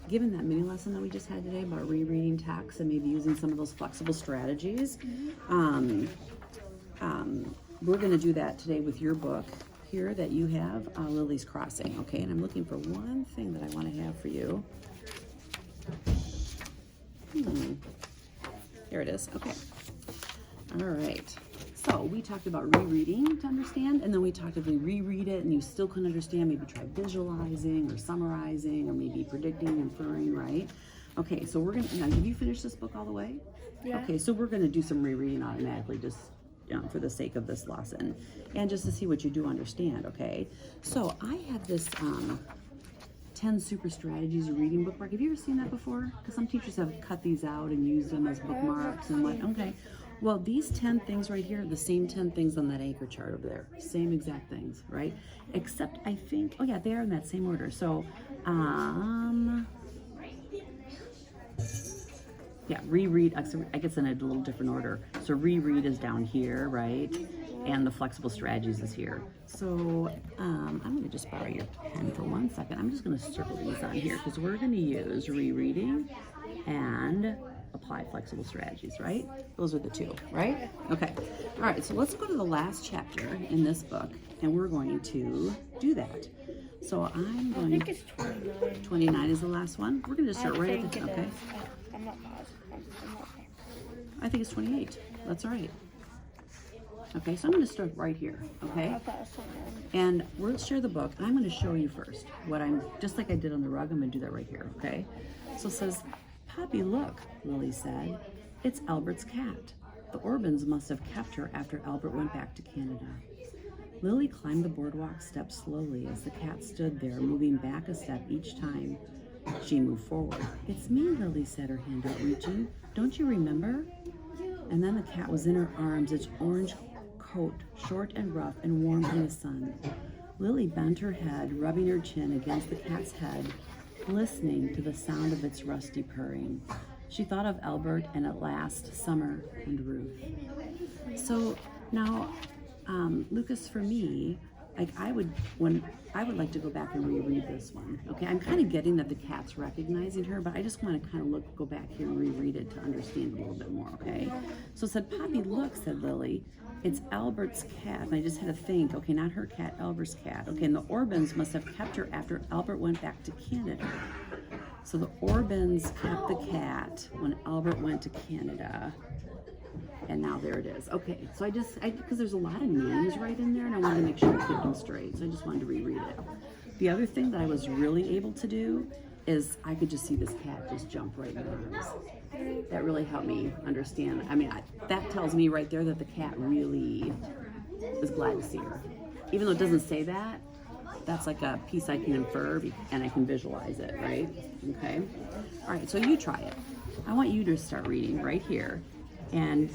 given that mini lesson that we just had today about rereading text and maybe using some of those flexible strategies, we're going to do that today with your book here that you have, Lily's Crossing, okay? And I'm looking for one thing that I want to have for you. Here it is, okay. All right. So we talked about rereading to understand, and then we talked about reread it and you still couldn't understand, maybe try visualizing or summarizing or maybe predicting, inferring, right? Okay, so we're gonna, now have you finished this book all the way? Yeah. Okay, so we're gonna do some rereading automatically just for the sake of this lesson and just to see what you do understand, okay? So I have this 10 Super Strategies reading bookmark. Have you ever seen that before? Because some teachers have cut these out and used them as bookmarks and what, okay. Well, these 10 things right here, the same 10 things on that anchor chart over there. Same exact things, right? Except I think, oh yeah, they are in that same order. So, yeah, reread, I guess in a little different order. So reread is down here, right? And the flexible strategies is here. So I'm gonna just borrow your pen for 1 second. I'm just gonna circle these on here because we're gonna use rereading and apply flexible strategies, right? Those are the two, right? Okay. All right, so let's go to the last chapter in this book and we're going to do that. So I'm going, I think it's 29. 29 is the last one. We're gonna just start right at the, think it okay? is. I'm not positive. I'm not there. I think it's 28. That's all right. Okay, so I'm going to start right here, okay? I thought it was 29. And we'll share the book, and I'm going to show you first what I'm, just like I did on the rug, I'm going to do that right here, okay? So it says, Poppy, look, Lily said. It's Albert's cat. The Orbans must have kept her after Albert went back to Canada. Lily climbed the boardwalk steps slowly as the cat stood there, moving back a step each time she moved forward. It's me, Lily said, her hand out reaching. Don't you remember? And then the cat was in her arms, its orange coat short and rough and warm in the sun. Lily bent her head, rubbing her chin against the cat's head, listening to the sound of its rusty purring. She thought of Albert and at last Summer and Ruth. So now, Lucas, for me, like I would like to go back and reread this one. Okay, I'm kind of getting that the cat's recognizing her, but I just want to kind of go back here and reread it to understand a little bit more. Okay, so it said, Poppy, look, said Lily. It's Albert's cat. And I just had to think, okay, not her cat, Albert's cat. Okay, and the Orbans must have kept her after Albert went back to Canada. So the Orbans kept the cat when Albert went to Canada. And now there it is. Okay, so because there's a lot of names right in there and I wanted to make sure I keep them straight, so I just wanted to reread it. The other thing that I was really able to do is I could just see this cat just jump right in my arms. That really helped me understand. I mean, that tells me right there that the cat really was glad to see her. Even though it doesn't say that, that's like a piece I can infer and I can visualize it, right? Okay. All right, so you try it. I want you to start reading right here. And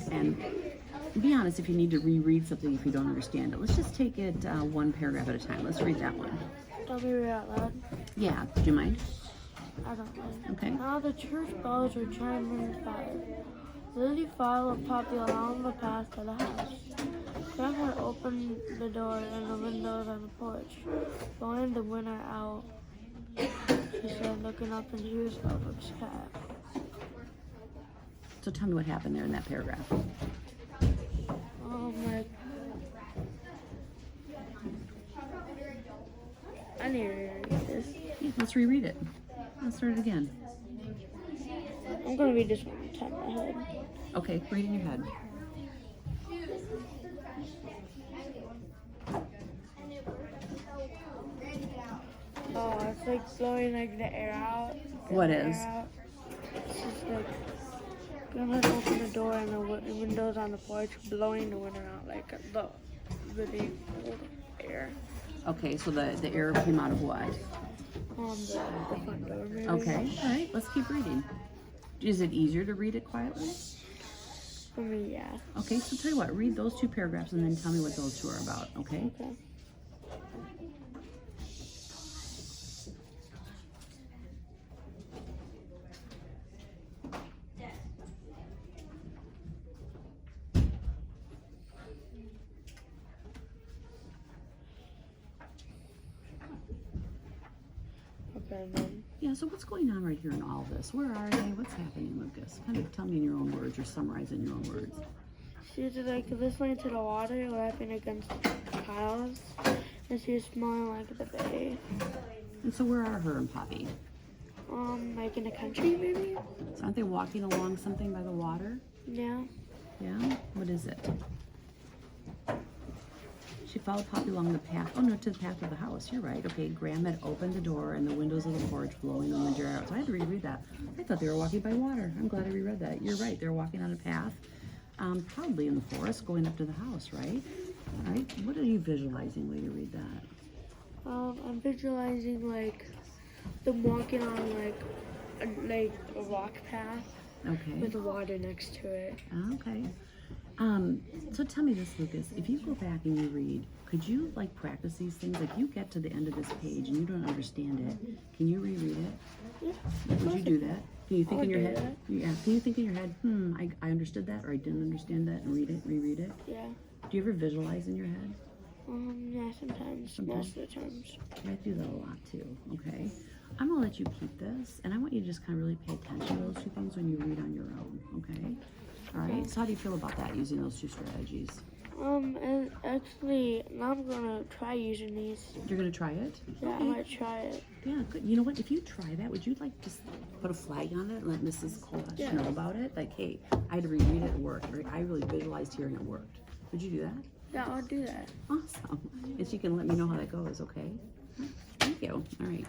be honest if you need to reread something if you don't understand it. Let's just take it one paragraph at a time. Let's read that one. Don't be read out loud. Yeah, do you mind? I don't mind. Okay. Now the church bells were chiming 5. Lily followed Poppy along the path to the house. Grandma opened the door and the windows on the porch, blowing the winter out, she said, looking up and here's Albert's cat. So tell me what happened there in that paragraph. I need to reread this. Yeah, let's reread it. Let's start it again. I'm going to read this one top of my head. Okay, read in your head. Oh, it's like blowing like the air out. What is? It's just like Grandma opened the door and the windows on the porch, blowing the winter out like the really cold air. Okay, so the air came out of what? The front door, maybe. Okay, all right, let's keep reading. Is it easier to read it quietly? For me, yeah. Okay, so tell you what, read those 2 paragraphs and then tell me what those 2 are about, okay? Okay. Okay, then. Yeah, Yeah, so what's going on right here in all this? Where are they? What's happening, Lucas? Kind of tell me in your own words or summarize in your own words. She's like this way into the water, lapping against the piles, and she's smelling like the bay. And so where are her and Poppy? Like in the country, maybe? So aren't they walking along something by the water? Yeah. Yeah? What is it? She followed Poppy along the path. Oh no, to the path of the house. You're right. Okay, Graham had opened the door and the windows of the porch blowing the winter out. So I had to reread that. I thought they were walking by water. I'm glad I reread that. You're right. They're walking on a path, probably in the forest, going up to the house, right? All right. What are you visualizing when you read that? I'm visualizing like them walking on like a rock path Okay. with water next to it. Okay. So tell me this, Lucas. If you go back and you read, could you like practice these things? Like you get to the end of this page and you don't understand it. Can you reread it? Yeah. Would you do that? Can you think I in your would do head? Yeah. Can you think in your head? I understood that, or I didn't understand that, and read it, reread it. Yeah. Do you ever visualize in your head? Yeah, sometimes. Most of the times. I do that a lot too. Okay. I'm gonna let you keep this, and I want you to just kind of really pay attention to those two things when you read on your own. Okay. All right. So how do you feel about that? Using those two strategies? And actually, now I'm gonna try using these. You're gonna try it? Yeah, I might try it. Yeah, good. You know what? If you try that, would you like just put a flag on it and let Mrs. Kolash know about it? Like, hey, I had to reread it, it worked. Or I really visualized here and it worked. Would you do that? Yeah, I'll do that. Awesome. And she can let me know how that goes, okay? Thank you. All right.